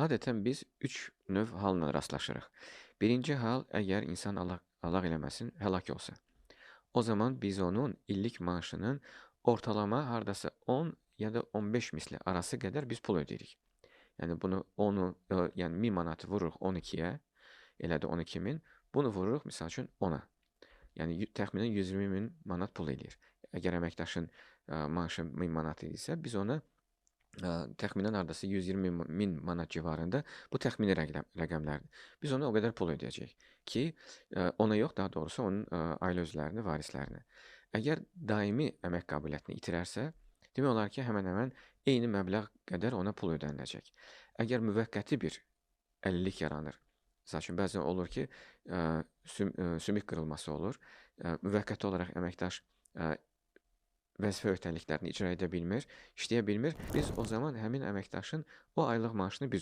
Adətən biz 3 növ halla rastlaşırıq. Birinci hal, əgər insan Allah eləməsin, həlak olsa. O zaman biz onun illik maaşının ortalama hardasa 10 ya da 15 misli arası qədər biz pul ödeyirik. Yəni yəni 1000 manatı vururuq 12-yə, elədi 12.000. Bunu vururuq misal üçün 10-a. Yəni təxminən 120.000 manat pul eləyir. Əgər əməkdaşın maaşı 1000 manat idisə, biz ona təxminən hardasa 120.000 manat civarında, bu təxmini rəqəmlərdir. Biz ona o qədər pul ödəyəcəyik ki, ona yox, daha doğrusu onun ailə üzvlərinə, varislərinə. Əgər daimi əmək qabiliyyətini itirərsə, demək olar ki, həmən-həmən eyni məbləğ qədər ona pul ödəniləcək. Əgər müvəqqəti bir əlillik yaranır, məsəl üçün bəzən olur ki, sümük qırılması olur, müvəqqəti olaraq əməkdaş vəzifə öhdəliklərini icra edə bilmir, işləyə bilmir. Biz o zaman həmin əməkdaşın o aylıq maaşını biz